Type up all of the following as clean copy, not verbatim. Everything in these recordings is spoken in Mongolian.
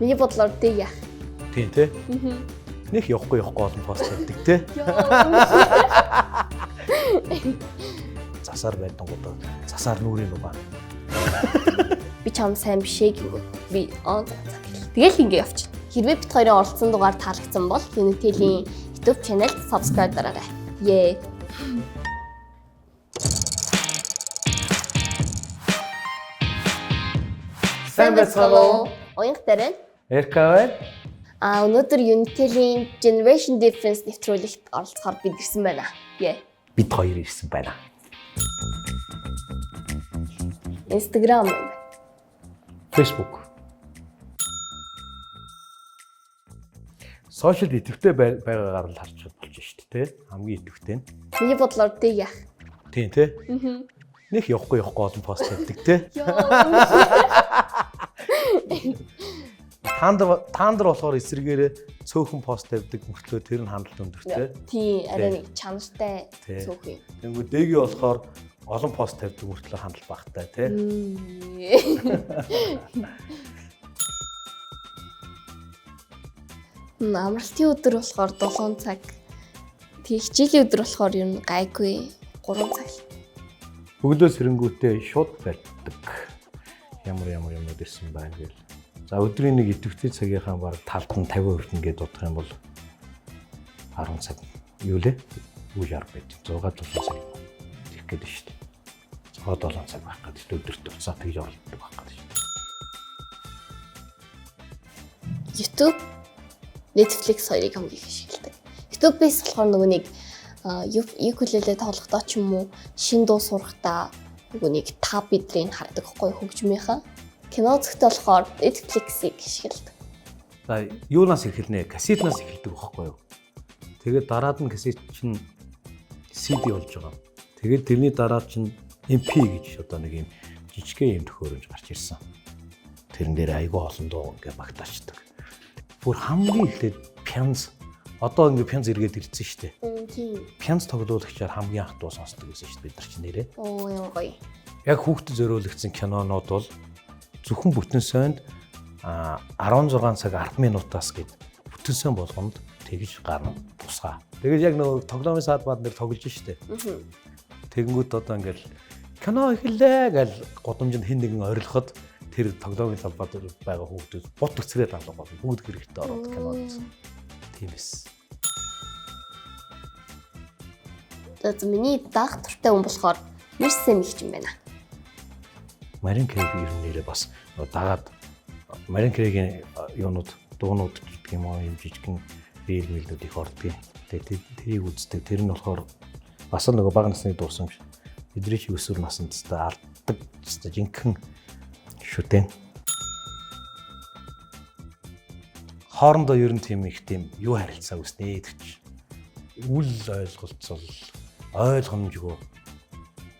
Миний бодлоор тэг яах. Тийм тий. Нэг явахгүй олон пост хийдэг тий. Засаар байдангуудаа засаар нүрийн угаан. Би чам сайн биш ээ гэвэл би тэгэл ингэ явчих. Хэрвээ бит хоёрын оролцсон дугаар таалагдсан бол Unitel-ийн YouTube channel subscribe дараарай. Yay. Сайн байцгаана уу? Оянх дээр. Эркавэ. Өнөөдөр Unitel-ийн Generation Difference нэвтрүүлэгт оролцохоор бид ирсэн байна. Yay. Бид хоёр ирсэн байна. Instagram, Facebook. Сошиал идэвхтэй байгаагаар л харж болж шүү дээ. Хамгийн идэвхтэй нь. Миний бодлоор тэг яах. Тийм тий. Нэг явахгүй олон пост хийдэг тий. Таандар болохоор эсрэгээрээ цөөхөн пост тавьдаг мөртлөө тэр нь хандлт өндөртэй. Тийм, арай нэг чанартай цөөх юм. Тэнгүү дэги болохоор олон пост тавьдаг мөртлөө хандлт багтай тий. Амралтын өдөр болохоор 7 цаг. Тэг хичээлийн өдөр болохоор ер нь гайгүй 3 цаг. Өглөө сэрэнгүүтээ шууд барьдаг. Ямар ирсэн байна гээл. За өдрийн нэг идэвхтэй цагийнхаа баг талд нь 50% ингээд бодох юм бол 10 цаг юу лээ? Үгүй 60 байд. 6 7 цаг их гэдэг шүү дээ. 6 7 цаг байх гэдэг өдөрт уцаа тэгж оролддог байх гэдэг шүү дээ. YouTube, Netflix хоёрыг хамгийн их ашигладаг. YouTube-ээс болохоор нөгөө нэг ukulele тоглохдоо ч юм уу шин дуу сурахдаа нөгөө нэг та бидрийг хардаг хгүй хөгжмийнхаа. Кино үзэхдээ болохоор Netflix-ийг ашигладаг. За юунаас эхэлнэ? Кассетнаас эхэлдэг байхгүй юу? Тэгээд дараад нь кассет чинь CD болж байгаа. Тэгээд тэрний дараа чинь MP гэж одоо нэг юм жижигхэн юм төхөөрөмж гарч ирсэн. Тэрэн дээр айгүй олон дуу ингээ багтаачдаг. Бүр хамгийн эхлээд пянз одоо ингээ пянз эргээд ирсэн шүү дээ. Тийм. Пянз тоглуулагчаар хамгийн анх дуу сонсдог гэсэн шүү дээ бид нар чинь нэрээ. Оо юм гоё. Яг хүүхдэд зориулагдсан кинонууд бол зөвхөн бүтэн сойнд 16 цаг 10 минутаас гээд бүтэн сон болгонд тэгж гарна тусгаа. Тэгээд яг нөгөө тоглоомын саадбаад нэр тоглож штэ. Тэгэнгүүт одоо ингээл кино эхэллээ гэж годомжинд хэн нэгэн орилоход тэр тоглоомын салбарт байгаа хүүхдүүд бут төцрээд алга болно. Бүгд хэрэгтэй ороод кинод. Тийм эс. Тэгээд миний даах туртай хүн болохоор Мэрсэн их юм байна. Марин Крэг нэрээ бас дагаад Марин Крэгийн юунууд дуунууд гэдэг юм уу юм жижигхэн рил мэлүүд их ордгийг. Тэгээд тэрийг үздэг. Тэр нь болохоор бас нөгөө бага насны дуусамж бидний чи өсвөр наснд та алддаг жинхэнэ шүтэн. Хоорондоо ер нь тийм их тийм юу харилцаа үүснэ гэж. Үл ойлголцол ойлгомжгүй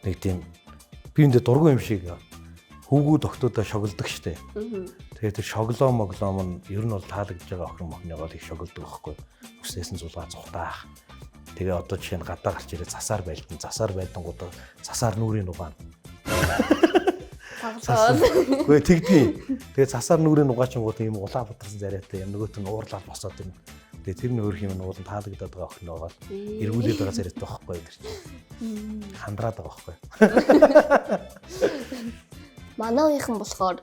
нэг тийм биэндээ дургүй юм шиг хүүгүүд охтуудаа шоглдог штэ. Тэгээд тэр шоглоо моглоом нь ер нь бол таалагдж байгаа охин мохныгоо их шоглдог байхгүй. Үснээс нь зулгаа цухтаах. Тэгээ одоо жишээ нь гадаа гарч ирээ засаар байлдан. Засаар байдангуудаа засаар нүрийн угаана. Гэхдээ тэгдний. Тэгээ засаар нүрийн угаачингууд юм улаа бутарсан зарайтай юм нөгөөт нь уурлал босоод ирнэ. Тэгээ тэр нь өөр юм уулан таалагдаад байгаа охин байгаа. Эргүүлээд байгаа зарайтай байхгүй тэр чинь. Хандраад байгаа байхгүй. Манайхан болохоор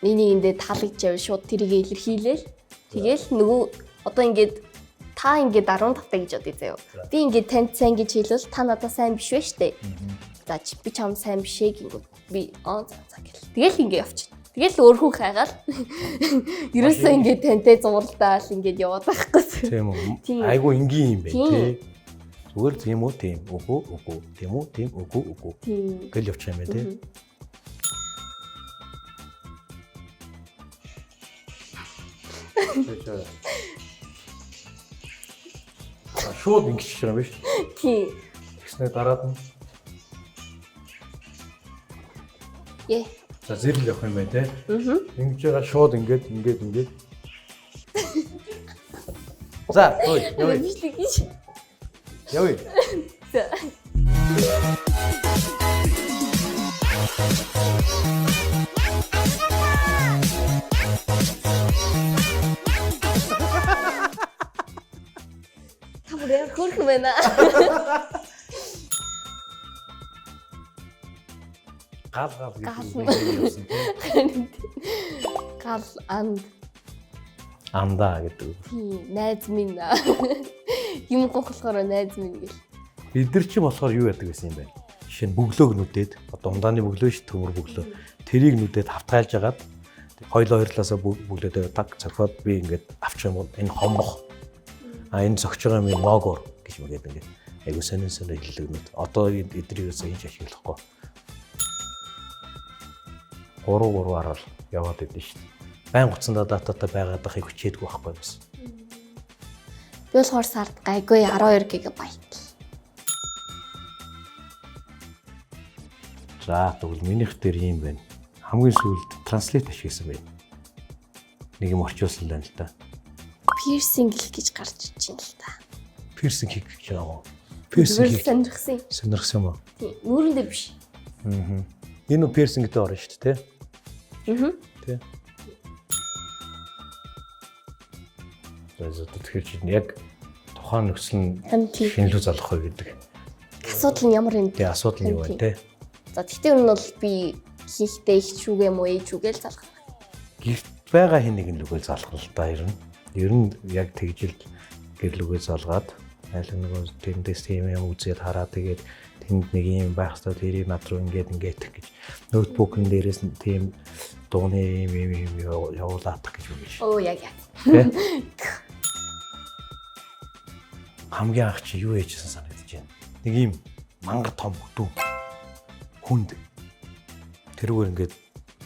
нэгэндээ таалагдж явж шууд тэрийг илэрхийлээл. Тэгээл нөгөө одоо ингээд та ингээд 15 таа гэж бодъё заяа. Би ингээд танд сайн гэж хэлвэл та надад сайн биш вэ штэ. За би чам сайн биш ээ гингүүд би за гэл. Тэгээл ингээд явчих. Тэгээл өөр хүн хайгаал. Ерөөсөө ингээд тантай зурлалдаал ингээд яваад байхгүй. Тийм үү. Айгу энгийн юм байна тий. Зүгээр тийм үү тийм. Үгүй. Тийм үү тийм үгүй. Гэл явчих юм байна тий. Шууд ингэж юм биш. Тийм. Тэгснээр дараад нь. Яа. За зэрэг явах юм байна те. Ингэж байгаа шууд ингээд. За, ой, явъя. Явъя. За. Сайхан байна. Гал Гал. гэдэг юм тийм. Гал анд. Андаа гэдэг. Тийм, найз минь. Юм гохлохоор найз минь гэл. Бид нар чи болохоор юу яадаг гэсэн юм бэ? Жишээ нь бөглөөг нүдээд одоо ундааны бөглөө ш төмөр бөглөө. Тэрийг нүдээд хавтгайлж агаад хоёлоо хоёрлаасаа бүглөөдөө таг цохиод би ингээд авчих юм бол энэ хомбох. А энэ зогч байгаа юм могор гэж мэгээд ингээд айгуу сонин хэллэгнүүд. Одоо эдрийг өсөө хийж ашиглахгүй. 3-3-аар л яваад идэв шүү дээ. Байн гуцсандаа дататай байгаад ахыг хүчээдгүй байхгүй бас. Би болохоор сард гайгүй 12 ГБ. За тэгвэл минийх дээр юм байна. Хамгийн сүүлд транслейт ашигласан байна. Нэг юм орчуулсан байна л да. Пирсинг гэж гарч иж байна л та. Пирсинг хийх гэж байгаа юм. Пирсинг Пирсинг сонирхсан. сонирхсан юм уу? Тийм, нүүрэндээ биш. Аа. Энэ нь пирсингтэй орно шүү дээ, тий? Аа. Тий. Тэгэхээр чинь яг тухайн нөхцөл нь шинэлүү залах вэ гэдэг. Асуудал нь ямар юм? Тий, асуудал нь юу вэ, тий? За тэгтээ энэ бол би хийхдээ их шүүгээ муу ээж үгээл залах. Гэрт байгаа хэн нэг нь лүгэл залах л та ер нь. Ер нь яг тэгжил гэрлүгээ залгаад айл нэг тэндээс тийм юм үзээд хараа тэгээд тэнд нэг юм байх хэрэгтэй тэрийг над руу ингээд гэж ноутбукн дээрээс нь тийм дууны юм явуулаад гэж үг гэж. Оо яг. Хамгийн анх чи юу ээжсэн санагдаж байна. Нэг юм мангар том хөдөө хүнд тэрүүгээр ингээд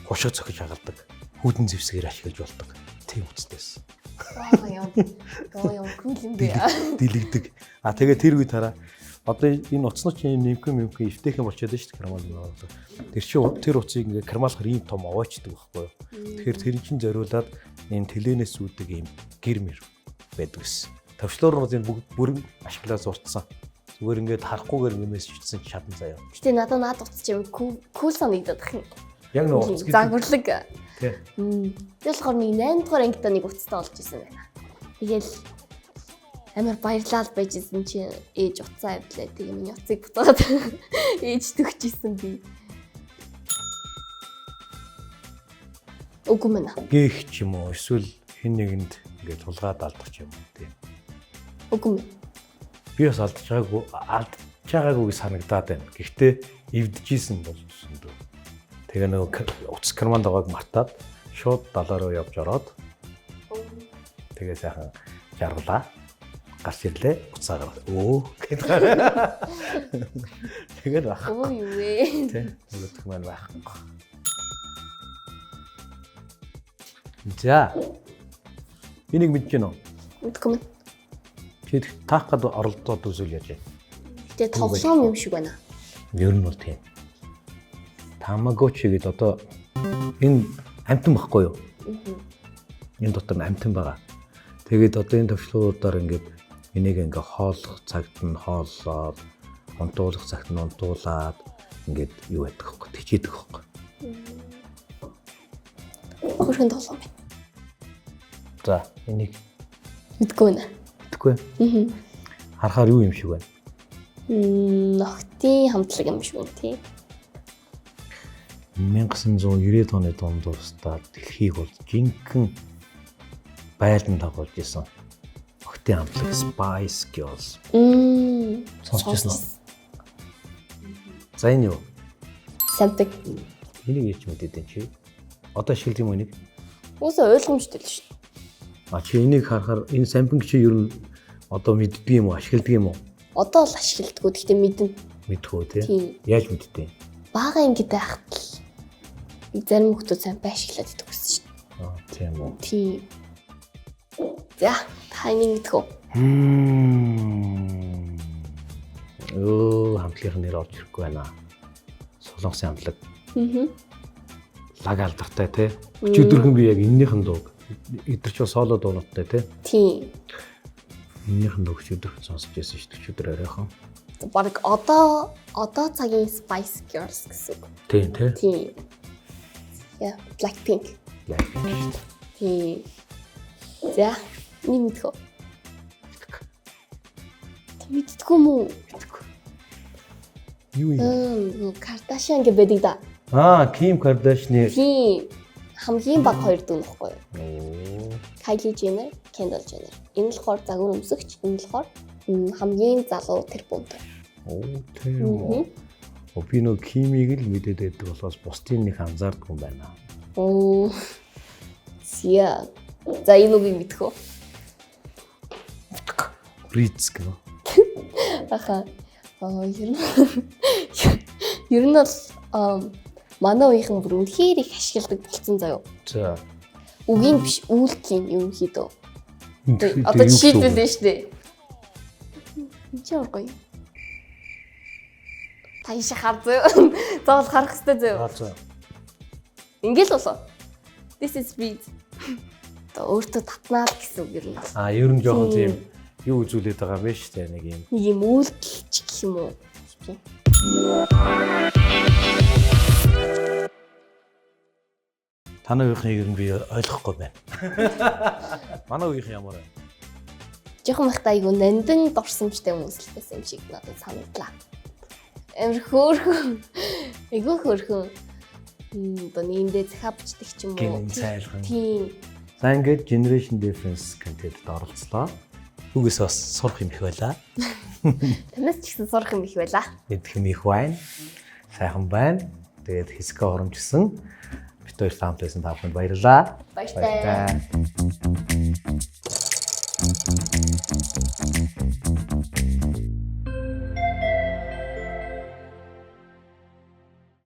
гушиг цохиж хагалдаг. Хүдэн зэвсгээр ашиглаж болдог. Тийм үсттэйс. Аа яа кул юм бэ. Дэлэгдэг. А тэгээ тэр үед хараа одоо энэ уцнууд чинь нэмхэн эвтэйхэн болчиход шүү дээ кармал. Тэр уцыг ингээд кармалахар ийм том овоочдөг байхгүй юу. Тэгэхээр тэр чинь зориулаад энэ тэлэнээс үүддэг ийм гэрмэр байдаг гэсэн. Төвчлөөр нь бүгд бүрэн ашиглаад зурцсан. Зүгээр ингээд харахгүйгээр нэмээс чичсэн чадан заяа. Гэтэ над утас чинь кул санагдаад их. Яг нэг утас гэдэг. Загварлаг. Тий. Би болохоор нэг 8 дугаар ангидаа нэг утастай болж исэн байна. Тэгэл амар баярлал байж исэн чи ээж утсаа авдлаа. Тэгээ миний утсыг буцаад ээж төгчижсэн би. Үгүй мэнэ. Гээх ч юм уу эсвэл хэн нэгэнд ингээд тулгаад алдах ч юм уу тий. Үгүй мэн. Би бас алдаж байгаагүй санагдаад байна. Гэхдээ эвдэжсэн болж өсөндөө. Тэгээ нөгөө утас карманд байгааг мартаад шууд далаа руу явж ороод тэгээ сайхан жаргалаа. Гарч ирлээ. Уцаа гараад. Өө гэдэг. Тэгээд баг. Оо юу вэ? Тэ. Нөгөөх маань байх. За. Энийг мэдэж гэнэ үү? Мэдгүй мэн. Чи таах гад оролдоод үзүүл яаж вэ? Тэгээ тоглоом юм шиг байна. Ер нь бол тийм. Тамагочи гэдэг одоо энэ амтан баггүй юу? Энэ дотор нь амтан байгаа. Тэгээд одоо энэ төвчлүүдээр ингээд энийг ингээ хооллох цагт нь хооллоод, унтуулах цагт нь унтуулад ингээд юу байдаг вэ? Тэчээдэг вэ? Хөрхөн тоглоом байна. За, энийг Мэдгүй байна. мэдгүй. Харахаар юу юм шиг байна? Ногтын хамтлаг юм шиг байна тий. 1990 оны дундуур дэлхийг бол жинхэнэ байлдан дагуулж исэн. Ногтын хамтлаг Spice Girls. Сонсчихсон уу? За энэ юу? Самтаг. Энийг яаж мэдээд энэ чи? Одоо шилдэг юм энийг? Үгүй ойлгомжтой л шүү. А чи энийг харахаар энэ сампинг чи ер нь одоо мэддэг юм уу? Ашигладаг юм уу? Одоо л ашигладаг. Гэхдээ мэднэ. Мэдхүү тий. Тийм. Яаж мэддэг? Бага ангид байхад л зарим хүмүүс сайн ашиглаад идэх гэсэн шүү. Аа тийм үү. Тийм. За, та энийг мэдэх үү? Оо, хамтлагийн нэр олж ирэхгүй байна. Солонгосын хамтлаг. Лаг алдартай тий. Өчигдөрхөн би яг эннийхэн дууг эдгэрч соло дуунуудтай тий. Тийм. Эннийхэн дууг өчигдөрхөн сонсож байсан шүү дээ. Өчигдөр оройхон. Бараг одоо цагийн Spice Girls гэсэн үг. Тийм тий. Тийм. Яа, Blackpink. Тийм. За, нэг мэдэх үү? Мэдтгүй мүү? Юу юм? Кардашиан гэ байдаг да. Ким Кардашны. Тийм. Хамгийн баг хоёр дүү нөхгүй юу? Оо. Kylie Jenner, Kendall Jenner. Энэ л болохоор загвар өмсөгч, энэ л болохоор хамгийн залуу тэр бунт. Оо тийм үү. Би нөө Кимиг л мэдээд байдаг болохоос бусдын нэг анзаардгүй юм байна. Оо. Зя. За энэ үгийг мэдэх үү? Ризк нөө. Аха. Ер нь бол манай үеийнхэн бүр үнэхээр их ашигладаг болсон заяо. За. Үгийн биш үйлдэлийн юм хийдөө. Одоо жишээлбэл шүү дээ. Энд чи оргоё. Тайш хар зөө. Заавал харах хэрэгтэй зөө. За. Ингээл болоо. This is read. Тэ өөртөө татнаа гэсэн үг ер нь. Ер нь жоохон тийм юу үзүүлээд байгаа юм байна шүү дээ нэг юм. Нэг юм үйлдэлч гэх юм уу? Танай үеийнхнийг ер нь би ойлгохгүй байна. Манай үеийнх ямар вэ? Жохон ихтэй айгу нандин дурсамжтай хүмүүс л байсан юм шиг надад санагдлаа. Амар хөөрхөн. Айгу хөөрхөн. Одоо нэгэндээ захаа бичдэг ч юм уу. Гэнэ цайлхан. Тийм. За ингээд Generation Difference контентэд оролцлоо. Түүгээс бас сурах юм их байлаа. Танаас ч гэсэн сурах юм их байлаа. Мэдэх юм их байна. Сайхан байна. Тэгээд хэсгээ оромжсон. Бид хоёр хамт байсан та бүхэнд баярлалаа. Баярлалаа.